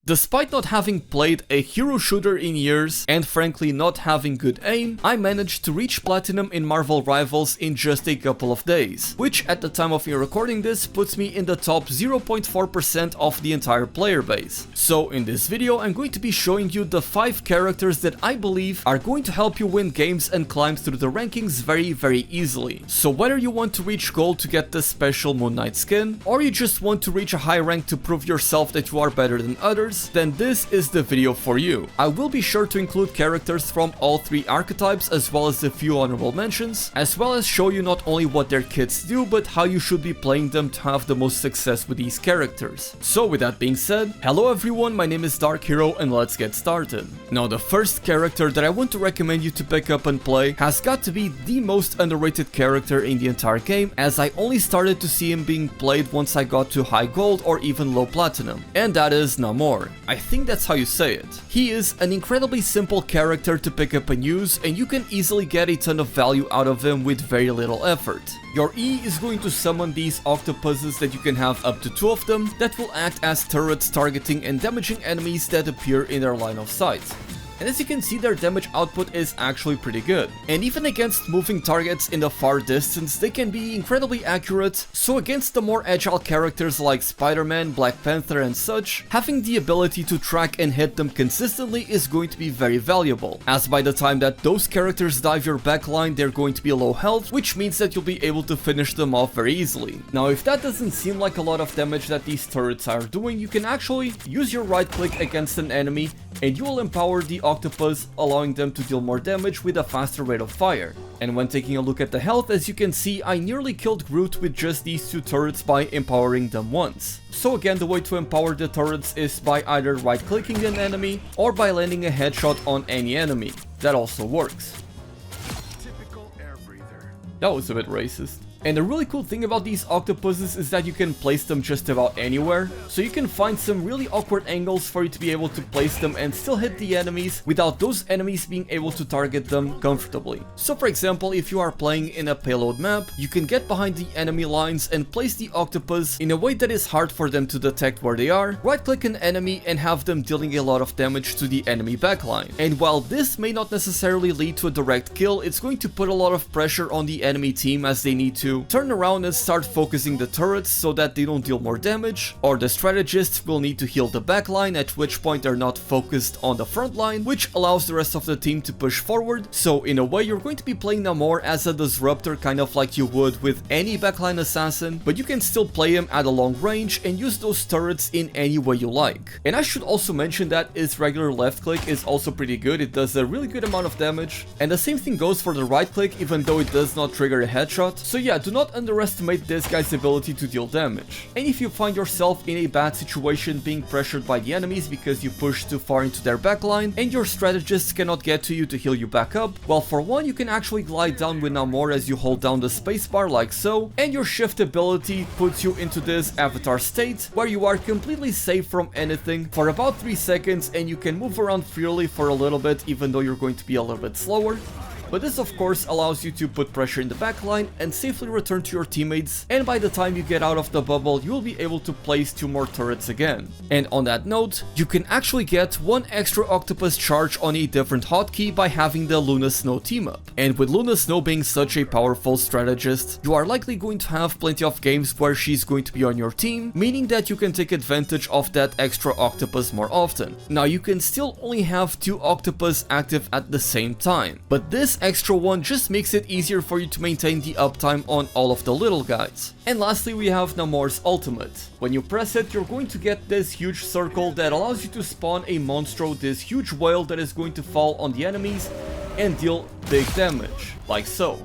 Despite not having played a hero shooter in years, and frankly not having good aim, I managed to reach Platinum in Marvel Rivals in just a couple of days, which at the time of me recording this puts me in the top 0.4% of the entire player base. So in this video I'm going to be showing you the 5 characters that I believe are going to help you win games and climb through the rankings very easily. So whether you want to reach gold to get the special Moon Knight skin, or you just want to reach a high rank to prove yourself that you are better than others, then this is the video for you. I will be sure to include characters from all 3 archetypes as well as a few honorable mentions, as well as show you not only what their kits do, but how you should be playing them to have the most success with these characters. So with that being said, hello everyone, my name is Dark Hero and let's get started. Now the first character that I want to recommend you to pick up and play has got to be the most underrated character in the entire game, as I only started to see him being played once I got to high gold or even low platinum, and that is Namor. I think that's how you say it. He is an incredibly simple character to pick up and use, and you can easily get a ton of value out of him with very little effort. Your E is going to summon these octopuses that you can have up to 2 of them that will act as turrets targeting and damaging enemies that appear in their line of sight. And as you can see, their damage output is actually pretty good. And even against moving targets in the far distance, they can be incredibly accurate, so against the more agile characters like Spider-Man, Black Panther and such, having the ability to track and hit them consistently is going to be very valuable, as by the time that those characters dive your backline, they're going to be low health, which means that you'll be able to finish them off very easily. Now if that doesn't seem like a lot of damage that these turrets are doing, you can actually use your right click against an enemy and you will empower the octopus, allowing them to deal more damage with a faster rate of fire. And when taking a look at the health, as you can see, I nearly killed Groot with just these 2 turrets by empowering them once. So again, the way to empower the turrets is by either right clicking an enemy or by landing a headshot on any enemy. That also works. That was a bit racist. And the really cool thing about these octopuses is that you can place them just about anywhere, so you can find some really awkward angles for you to be able to place them and still hit the enemies without those enemies being able to target them comfortably. So for example, if you are playing in a payload map, you can get behind the enemy lines and place the octopus in a way that is hard for them to detect where they are, right click an enemy and have them dealing a lot of damage to the enemy backline. And while this may not necessarily lead to a direct kill, it's going to put a lot of pressure on the enemy team as they need to turn around and start focusing the turrets so that they don't deal more damage, or the strategist will need to heal the backline, at which point they're not focused on the front line, which allows the rest of the team to push forward. So in a way, you're going to be playing Namor as a disruptor, kind of like you would with any backline assassin, but you can still play him at a long range and use those turrets in any way you like. And I should also mention that his regular left click is also pretty good. It does a really good amount of damage, and the same thing goes for the right click, even though it does not trigger a headshot. So yeah, do not underestimate this guy's ability to deal damage. And if you find yourself in a bad situation being pressured by the enemies because you pushed too far into their backline and your strategists cannot get to you to heal you back up, well, for one, you can actually glide down with Namor as you hold down the spacebar like so, and your shift ability puts you into this avatar state where you are completely safe from anything for about 3 seconds, and you can move around freely for a little bit even though you're going to be a little bit slower. But this of course allows you to put pressure in the backline and safely return to your teammates, and by the time you get out of the bubble, you'll be able to place 2 more turrets again. And on that note, you can actually get 1 extra octopus charge on a different hotkey by having the Luna Snow team up. And with Luna Snow being such a powerful strategist, you are likely going to have plenty of games where she's going to be on your team, meaning that you can take advantage of that extra octopus more often. Now you can still only have 2 octopus active at the same time, but this extra one just makes it easier for you to maintain the uptime on all of the little guys. And lastly, we have Namor's ultimate. When you press it, you're going to get this huge circle that allows you to spawn a monstro, this huge whale that is going to fall on the enemies and deal big damage, like so.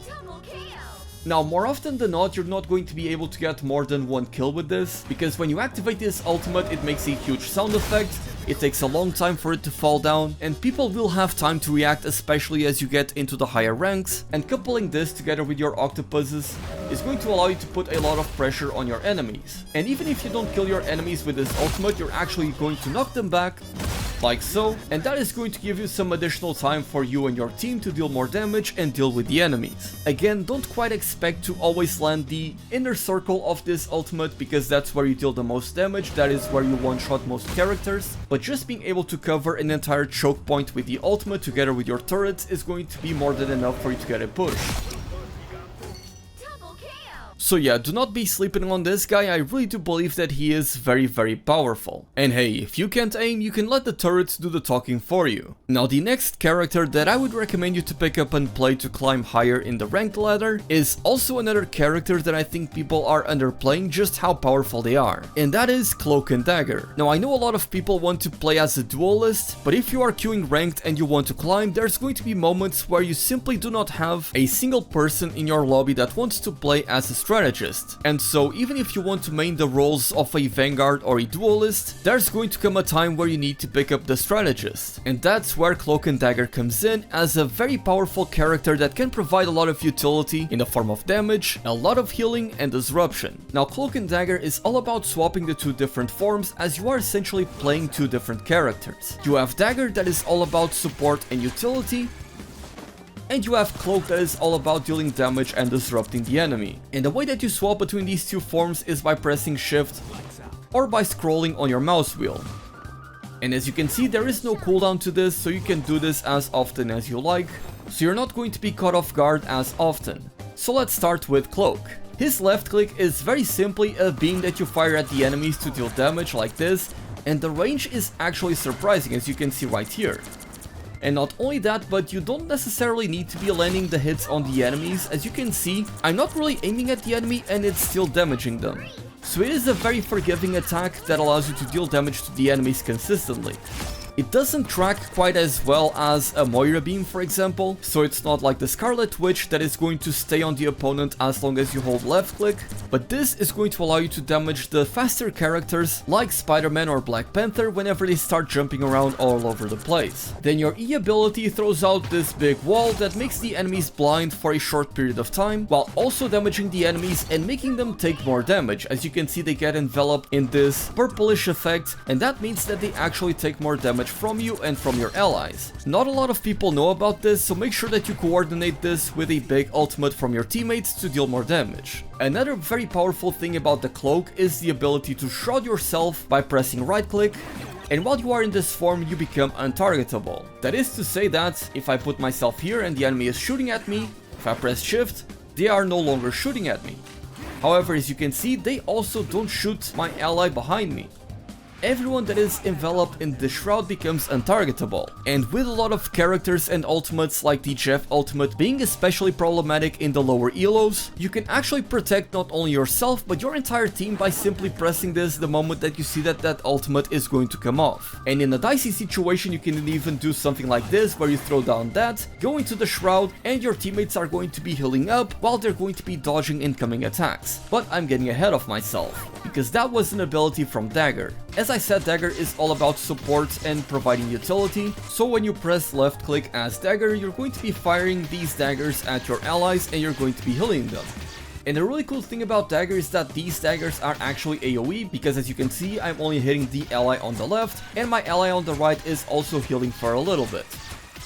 Now, more often than not, you're not going to be able to get more than 1 kill with this, because when you activate this ultimate, it makes a huge sound effect, it takes a long time for it to fall down, and people will have time to react, especially as you get into the higher ranks, and coupling this together with your octopuses is going to allow you to put a lot of pressure on your enemies. And even if you don't kill your enemies with this ultimate, you're actually going to knock them back, like so, and that is going to give you some additional time for you and your team to deal more damage and deal with the enemies. Again, don't quite expect to always land the inner circle of this ultimate, because that's where you deal the most damage, that is where you one-shot most characters, but just being able to cover an entire choke point with the ultimate together with your turrets is going to be more than enough for you to get a push. So yeah, do not be sleeping on this guy, I really do believe that he is very powerful. And hey, if you can't aim, you can let the turrets do the talking for you. Now the next character that I would recommend you to pick up and play to climb higher in the ranked ladder is also another character that I think people are underplaying just how powerful they are. And that is Cloak and Dagger. Now I know a lot of people want to play as a duelist, but if you are queuing ranked and you want to climb, there's going to be moments where you simply do not have a single person in your lobby that wants to play as a strategist. And so even if you want to main the roles of a Vanguard or a duelist, there's going to come a time where you need to pick up the strategist. And that's where Cloak and Dagger comes in as a very powerful character that can provide a lot of utility in the form of damage, a lot of healing and disruption. Now Cloak and Dagger is all about swapping the two different forms, as you are essentially playing two different characters. You have Dagger that is all about support and utility, and you have Cloak that is all about dealing damage and disrupting the enemy. And the way that you swap between these two forms is by pressing shift or by scrolling on your mouse wheel. And as you can see, there is no cooldown to this, so you can do this as often as you like, so you're not going to be caught off guard as often. So let's start with Cloak. His left click is very simply a beam that you fire at the enemies to deal damage like this, and the range is actually surprising, as you can see right here. And not only that, but you don't necessarily need to be landing the hits on the enemies. As you can see, I'm not really aiming at the enemy and it's still damaging them. So it is a very forgiving attack that allows you to deal damage to the enemies consistently. It doesn't track quite as well as a Moira beam, for example, so it's not like the Scarlet Witch that is going to stay on the opponent as long as you hold left click, but this is going to allow you to damage the faster characters like Spider-Man or Black Panther whenever they start jumping around all over the place. Then your E ability throws out this big wall that makes the enemies blind for a short period of time, while also damaging the enemies and making them take more damage. As you can see, they get enveloped in this purplish effect, and that means that they actually take more damage from you and from your allies. Not a lot of people know about this, so make sure that you coordinate this with a big ultimate from your teammates to deal more damage. Another very powerful thing about the Cloak is the ability to shroud yourself by pressing right click, and while you are in this form you become untargetable. That is to say that if I put myself here and the enemy is shooting at me, if I press shift, they are no longer shooting at me. However, as you can see, they also don't shoot my ally behind me. Everyone that is enveloped in the shroud becomes untargetable, and with a lot of characters and ultimates like the Jeff ultimate being especially problematic in the lower elos, you can actually protect not only yourself but your entire team by simply pressing this the moment that you see that that ultimate is going to come off. And in a dicey situation you can even do something like this, where you throw down that, go into the shroud, and your teammates are going to be healing up while they're going to be dodging incoming attacks. But I'm getting ahead of myself, because that was an ability from Dagger. As I said, Dagger is all about support and providing utility, so when you press left click as Dagger, you're going to be firing these daggers at your allies and you're going to be healing them. And the really cool thing about Dagger is that these daggers are actually AoE, because as you can see, I'm only hitting the ally on the left, and my ally on the right is also healing for a little bit.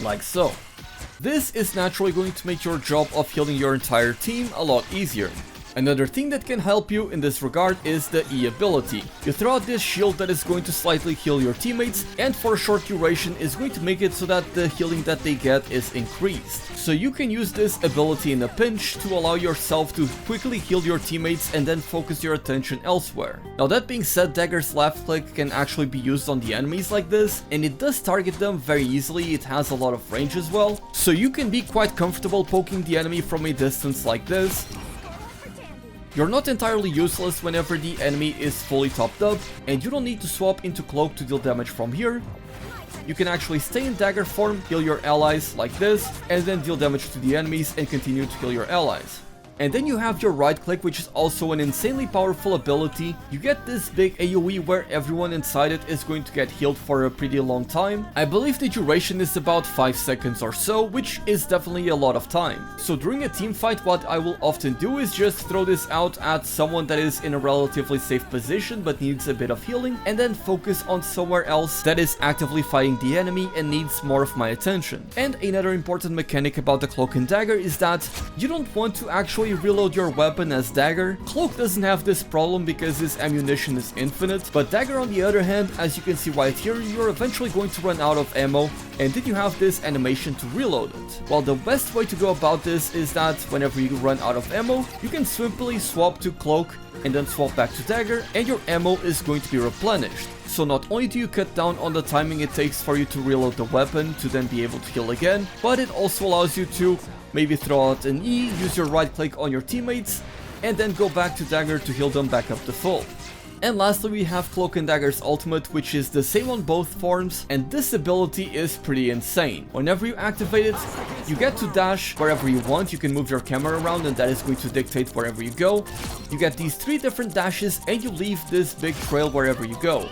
Like so. This is naturally going to make your job of healing your entire team a lot easier. Another thing that can help you in this regard is the E ability. You throw out this shield that is going to slightly heal your teammates, and for a short duration is going to make it so that the healing that they get is increased. So you can use this ability in a pinch to allow yourself to quickly heal your teammates and then focus your attention elsewhere. Now that being said, Dagger's left click can actually be used on the enemies like this, and it does target them very easily. It has a lot of range as well, so you can be quite comfortable poking the enemy from a distance like this. You're not entirely useless whenever the enemy is fully topped up, and you don't need to swap into Cloak to deal damage from here. You can actually stay in Dagger form, heal your allies like this, and then deal damage to the enemies and continue to heal your allies. And then you have your right click, which is also an insanely powerful ability. You get this big AoE where everyone inside it is going to get healed for a pretty long time. I believe the duration is about 5 seconds or so, which is definitely a lot of time. So during a team fight, what I will often do is just throw this out at someone that is in a relatively safe position but needs a bit of healing, and then focus on somewhere else that is actively fighting the enemy and needs more of my attention. And another important mechanic about the Cloak and Dagger is that you don't want to actually reload your weapon as Dagger. Cloak doesn't have this problem because his ammunition is infinite, but Dagger on the other hand, as you can see right here, you're eventually going to run out of ammo, and then you have this animation to reload it. Well, the best way to go about this is that whenever you run out of ammo, you can simply swap to Cloak and then swap back to Dagger, and your ammo is going to be replenished. So not only do you cut down on the timing it takes for you to reload the weapon to then be able to heal again, but it also allows you to maybe throw out an E, use your right click on your teammates, and then go back to Dagger to heal them back up to full. And lastly, we have Cloak and Dagger's ultimate, which is the same on both forms, and this ability is pretty insane. Whenever you activate it, you get to dash wherever you want. You can move your camera around and that is going to dictate wherever you go. You get these 3 different dashes and you leave this big trail wherever you go.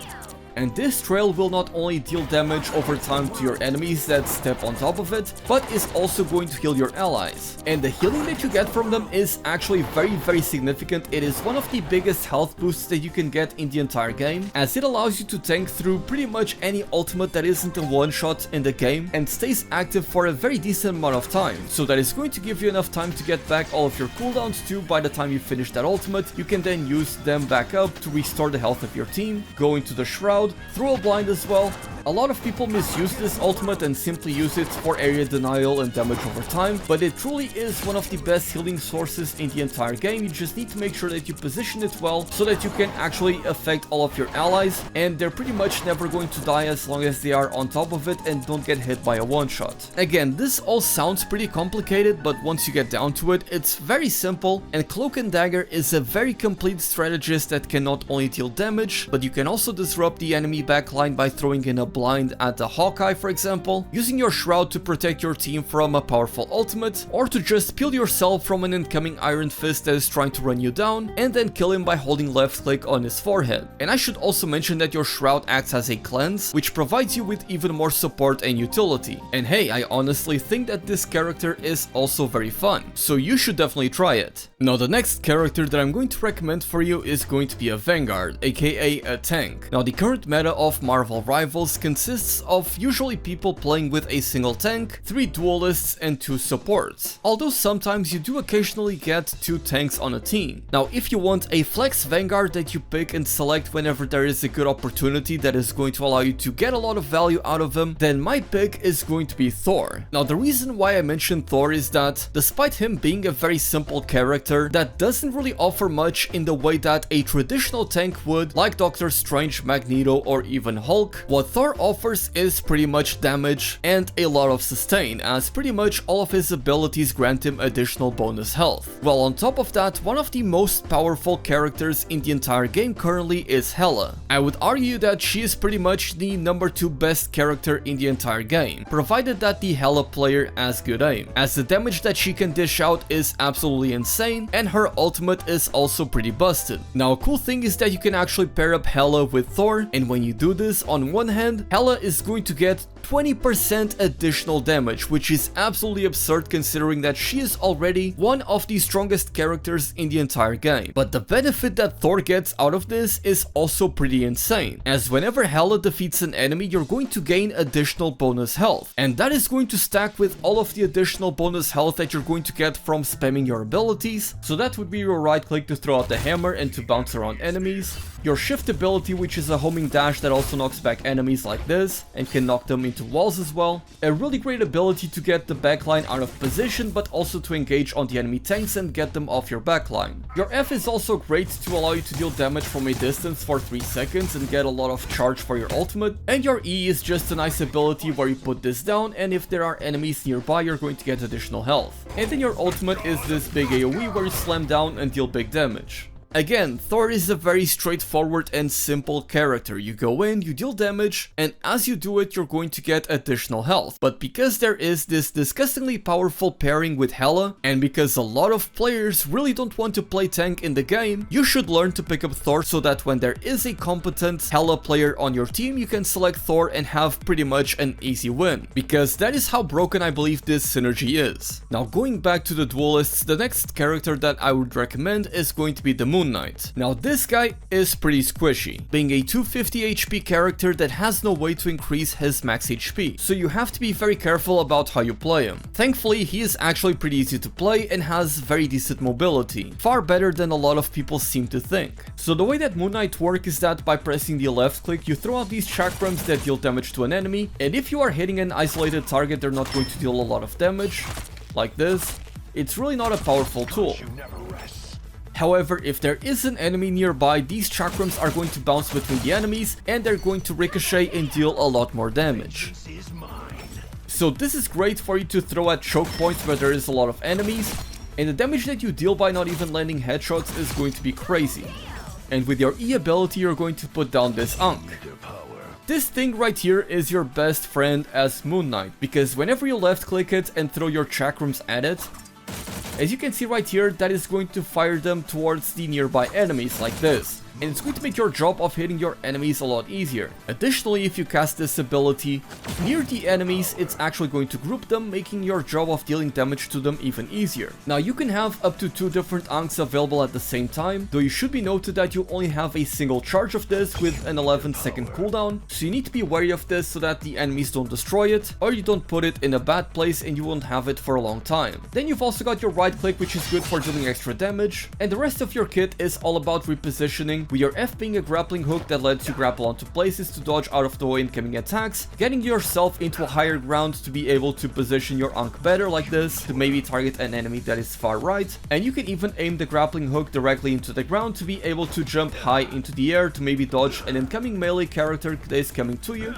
And this trail will not only deal damage over time to your enemies that step on top of it, but is also going to heal your allies. And the healing that you get from them is actually very significant. It is one of the biggest health boosts that you can get in the entire game, as it allows you to tank through pretty much any ultimate that isn't a one-shot in the game and stays active for a very decent amount of time. So that is going to give you enough time to get back all of your cooldowns too. By the time you finish that ultimate, you can then use them back up to restore the health of your team, go into the Shroud, throw a blind as well. A lot of people misuse this ultimate and simply use it for area denial and damage over time, but it truly is one of the best healing sources in the entire game. You just need to make sure that you position it well so that you can actually affect all of your allies, and they're pretty much never going to die as long as they are on top of it and don't get hit by a one-shot. Again, this all sounds pretty complicated, but once you get down to it, it's very simple, and Cloak and Dagger is a very complete strategist that can not only deal damage, but you can also disrupt the enemy backline by throwing in a blind at the Hawkeye, for example, using your Shroud to protect your team from a powerful ultimate, or to just peel yourself from an incoming Iron Fist that is trying to run you down, and then kill him by holding left click on his forehead. And I should also mention that your Shroud acts as a cleanse, which provides you with even more support and utility. And hey, I honestly think that this character is also very fun, so you should definitely try it. Now the next character that I'm going to recommend for you is going to be a Vanguard, aka a tank. Now the current meta of Marvel Rivals consists of usually people playing with a single tank, 3 duelists and 2 supports, although sometimes you do occasionally get 2 tanks on a team. Now if you want a flex Vanguard that you pick and select whenever there is a good opportunity that is going to allow you to get a lot of value out of him, then my pick is going to be Thor. Now the reason why I mentioned Thor is that despite him being a very simple character that doesn't really offer much in the way that a traditional tank would, like Doctor Strange, Magneto or even Hulk, what Thor offers is pretty much damage and a lot of sustain, as pretty much all of his abilities grant him additional bonus health. Well, on top of that, one of the most powerful characters in the entire game currently is Hela. I would argue that she is pretty much the number 2 best character in the entire game, provided that the Hela player has good aim, as the damage that she can dish out is absolutely insane, and her ultimate is also pretty busted. Now a cool thing is that you can actually pair up Hela with Thor, and when you do this, on one hand, Hela is going to get 20% additional damage, which is absolutely absurd considering that she is already one of the strongest characters in the entire game. But the benefit that Thor gets out of this is also pretty insane, as whenever Hela defeats an enemy, you're going to gain additional bonus health, and that is going to stack with all of the additional bonus health that you're going to get from spamming your abilities. So that would be your right click to throw out the hammer and to bounce around enemies, your shift ability, which is a homing dash that also knocks back enemies like this and can knock them into walls as well, a really great ability to get the backline out of position but also to engage on the enemy tanks and get them off your backline. Your F is also great to allow you to deal damage from a distance for 3 seconds and get a lot of charge for your ultimate, and your E is just a nice ability where you put this down and if there are enemies nearby you're going to get additional health. And then your ultimate is this big AoE where you slam down and deal big damage. Again, Thor is a very straightforward and simple character. You go in, you deal damage, and as you do it, you're going to get additional health. But because there is this disgustingly powerful pairing with Hela, and because a lot of players really don't want to play tank in the game, you should learn to pick up Thor so that when there is a competent Hela player on your team, you can select Thor and have pretty much an easy win. Because that is how broken I believe this synergy is. Now going back to the duelists, the next character that I would recommend is going to be the Moon Knight. Now this guy is pretty squishy, being a 250 HP character that has no way to increase his max HP, so you have to be very careful about how you play him. Thankfully, he is actually pretty easy to play and has very decent mobility, far better than a lot of people seem to think. So the way that Moon Knight works is that by pressing the left click, you throw out these chakrams that deal damage to an enemy, and if you are hitting an isolated target, they're not going to deal a lot of damage, like this. It's really not a powerful tool. However, if there is an enemy nearby, these chakrams are going to bounce between the enemies and they're going to ricochet and deal a lot more damage. So this is great for you to throw at choke points where there is a lot of enemies, and the damage that you deal by not even landing headshots is going to be crazy. And with your E ability, you're going to put down this Ankh. This thing right here is your best friend as Moon Knight, because whenever you left click it and throw your chakrams at it, as you can see right here, that is going to fire them towards the nearby enemies like this. And it's going to make your job of hitting your enemies a lot easier. Additionally, if you cast this ability near the enemies, it's actually going to group them, making your job of dealing damage to them even easier. Now, you can have up to 2 different Ankhs available at the same time, though you should be noted that you only have a single charge of this with an 11-second cooldown, so you need to be wary of this so that the enemies don't destroy it, or you don't put it in a bad place and you won't have it for a long time. Then you've also got your right click, which is good for dealing extra damage, and the rest of your kit is all about repositioning, with your F being a grappling hook that lets you grapple onto places to dodge out of the way incoming attacks, getting yourself into a higher ground to be able to position your Ankh better like this, to maybe target an enemy that is far right, and you can even aim the grappling hook directly into the ground to be able to jump high into the air to maybe dodge an incoming melee character that is coming to you.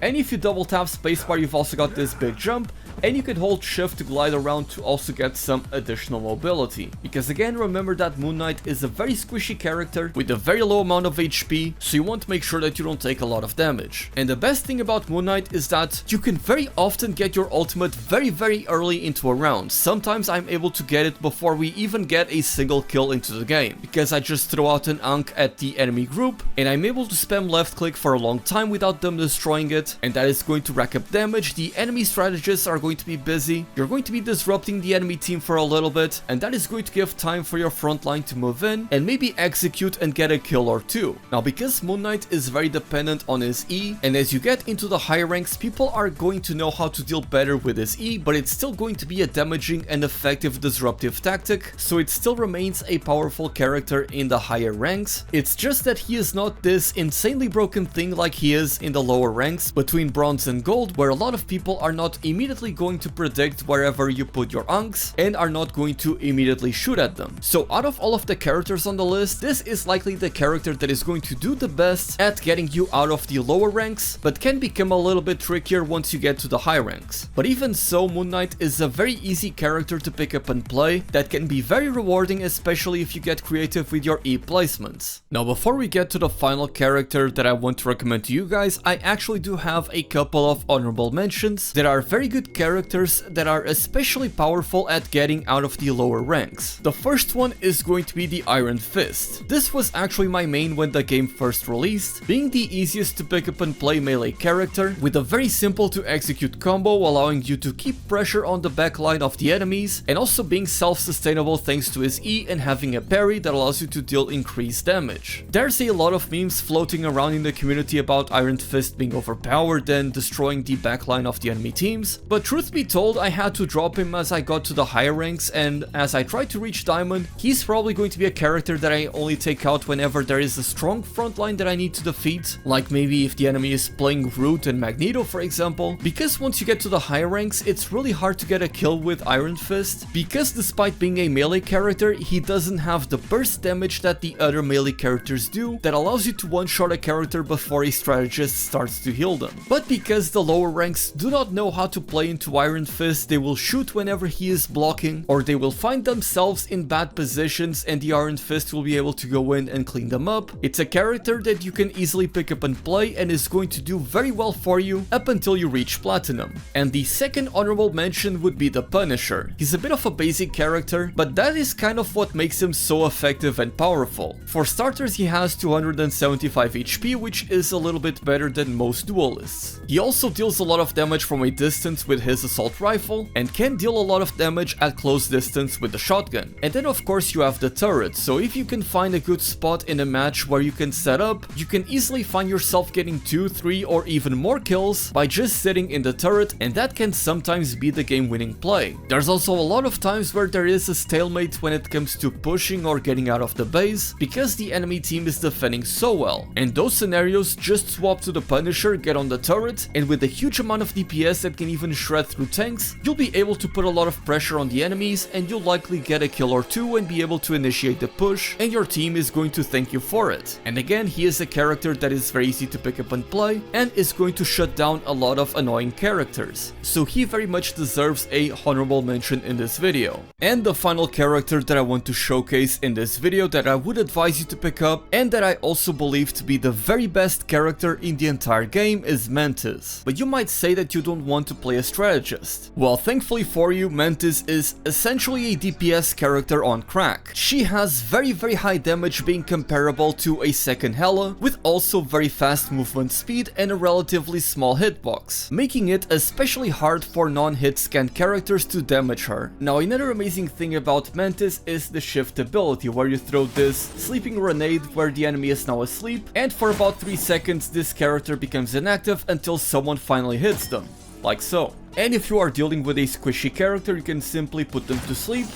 And if you double tap spacebar, you've also got this big jump, and you can hold shift to glide around to also get some additional mobility. Because again, remember that Moon Knight is a very squishy character with a very low amount of HP, so you want to make sure that you don't take a lot of damage. And the best thing about Moon Knight is that you can very often get your ultimate very early into a round. Sometimes I'm able to get it before we even get a single kill into the game, because I just throw out an Ankh at the enemy group, and I'm able to spam left click for a long time without them destroying it, and that is going to rack up damage. The enemy strategists are going to be busy, you're going to be disrupting the enemy team for a little bit, and that is going to give time for your front line to move in and maybe execute and get a kill or two. Now, because Moon Knight is very dependent on his E, and as you get into the higher ranks, people are going to know how to deal better with his E, but it's still going to be a damaging and effective disruptive tactic, so it still remains a powerful character in the higher ranks. It's just that he is not this insanely broken thing like he is in the lower ranks between bronze and gold, where a lot of people are not immediately going to predict wherever you put your Ankhs and are not going to immediately shoot at them. So out of all of the characters on the list, this is likely the character that is going to do the best at getting you out of the lower ranks, but can become a little bit trickier once you get to the high ranks. But even so, Moon Knight is a very easy character to pick up and play that can be very rewarding, especially if you get creative with your E placements. Now, before we get to the final character that I want to recommend to you guys, I actually do have a couple of honorable mentions that are very good characters that are especially powerful at getting out of the lower ranks. The first one is going to be the Iron Fist. This was actually my main when the game first released, being the easiest to pick up and play melee character, with a very simple to execute combo allowing you to keep pressure on the backline of the enemies, and also being self-sustainable thanks to his E and having a parry that allows you to deal increased damage. There's a lot of memes floating around in the community about Iron Fist being overpowered and destroying the backline of the enemy teams, but truth be told, I had to drop him as I got to the higher ranks, and as I tried to reach Diamond, he's probably going to be a character that I only take out whenever there is a strong frontline that I need to defeat, like maybe if the enemy is playing Groot and Magneto for example, because once you get to the higher ranks, it's really hard to get a kill with Iron Fist, because despite being a melee character, he doesn't have the burst damage that the other melee characters do that allows you to one-shot a character before a strategist starts to heal them. But because the lower ranks do not know how to play into Iron Fist, they will shoot whenever he is blocking, or they will find themselves in bad positions and the Iron Fist will be able to go in and clean them up. It's a character that you can easily pick up and play and is going to do very well for you up until you reach Platinum. And the second honorable mention would be the Punisher. He's a bit of a basic character, but that is kind of what makes him so effective and powerful. For starters, he has 275 HP, which is a little bit better than most duelists. He also deals a lot of damage from a distance with his assault rifle and can deal a lot of damage at close distance with the shotgun. And then of course you have the turret, so if you can find a good spot in a match where you can set up, you can easily find yourself getting 2, 3 or even more kills by just sitting in the turret, and that can sometimes be the game-winning play. There's also a lot of times where there is a stalemate when it comes to pushing or getting out of the base because the enemy team is defending so well. In those scenarios, just swap to the Punisher, get on the turret, and with a huge amount of DPS that can even shred through tanks, you'll be able to put a lot of pressure on the enemies and you'll likely get a kill or two and be able to initiate the push, and your team is going to thank you for it. And again, he is a character that is very easy to pick up and play and is going to shut down a lot of annoying characters. So he very much deserves a honorable mention in this video. And the final character that I want to showcase in this video that I would advise you to pick up, and that I also believe to be the very best character in the entire game, is Mantis. But you might say that you don't want to play a strategist. Well, thankfully for you, Mantis is essentially a DPS character on crack. She has very high damage, being comparable to a second Hela, with also very fast movement speed and a relatively small hitbox, making it especially hard for non-hit scan characters to damage her. Now, another amazing thing about Mantis is the shift ability, where you throw this sleeping grenade where the enemy is now asleep, and for about 3 seconds this character becomes inactive until someone finally hits them, like so. And if you are dealing with a squishy character, you can simply put them to sleep,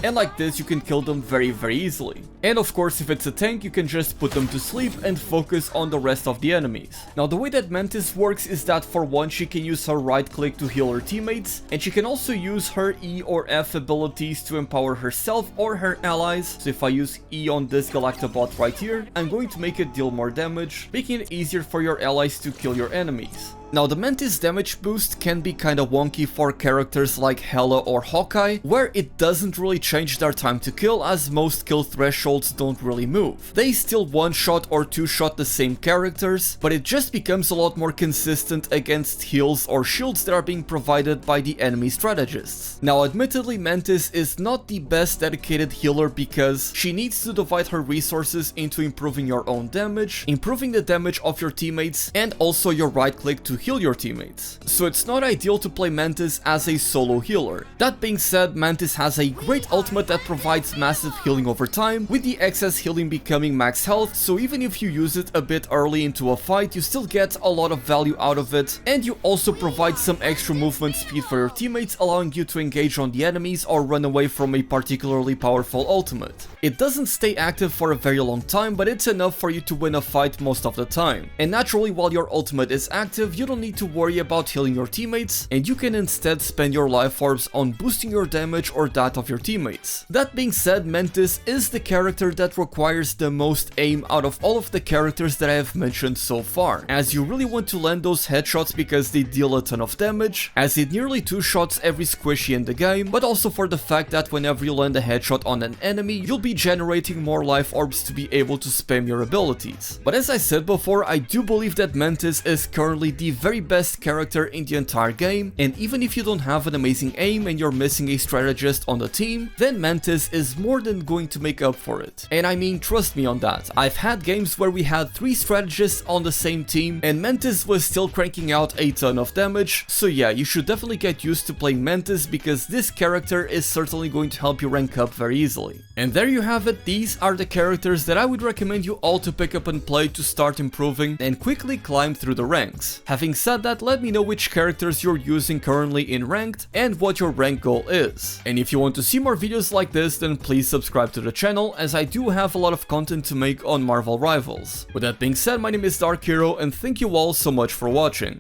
and like this you can kill them very easily. And of course, if it's a tank, you can just put them to sleep and focus on the rest of the enemies. Now, the way that Mantis works is that for one, she can use her right click to heal her teammates, and she can also use her E or F abilities to empower herself or her allies. So if I use E on this Galactabot right here, I'm going to make it deal more damage, making it easier for your allies to kill your enemies. Now, the Mantis damage boost can be kinda wonky for characters like Hela or Hawkeye, where it doesn't really change their time to kill, as most kill thresholds don't really move. They still one-shot or two-shot the same characters, but it just becomes a lot more consistent against heals or shields that are being provided by the enemy strategists. Now, admittedly, Mantis is not the best dedicated healer because she needs to divide her resources into improving your own damage, improving the damage of your teammates, and also your right click to heal your teammates. So it's not ideal to play Mantis as a solo healer. That being said, Mantis has a great ultimate that provides massive healing over time, with the excess healing becoming max health, so even if you use it a bit early into a fight, you still get a lot of value out of it, and you also provide some extra movement speed for your teammates, allowing you to engage on the enemies or run away from a particularly powerful ultimate. It doesn't stay active for a very long time, but it's enough for you to win a fight most of the time. And naturally, while your ultimate is active, you don't need to worry about healing your teammates, and you can instead spend your life orbs on boosting your damage or that of your teammates. That being said, Mantis is the character that requires the most aim out of all of the characters that I have mentioned so far, as you really want to land those headshots because they deal a ton of damage, as it nearly two-shots every squishy in the game, but also for the fact that whenever you land a headshot on an enemy, you'll be generating more life orbs to be able to spam your abilities. But as I said before, I do believe that Mantis is currently the very best character in the entire game, and even if you don't have an amazing aim and you're missing a strategist on the team, then Mantis is more than going to make up for it. And I mean, trust me on that. I've had games where we had 3 strategists on the same team and Mantis was still cranking out a ton of damage, so yeah, you should definitely get used to playing Mantis because this character is certainly going to help you rank up very easily. And there you have it, these are the characters that I would recommend you all to pick up and play to start improving and quickly climb through the ranks. Having said that, let me know which characters you're using currently in Ranked and what your rank goal is. And if you want to see more videos like this, then please subscribe to the channel, as I do have a lot of content to make on Marvel Rivals. With that being said, my name is Dark Hero and thank you all so much for watching.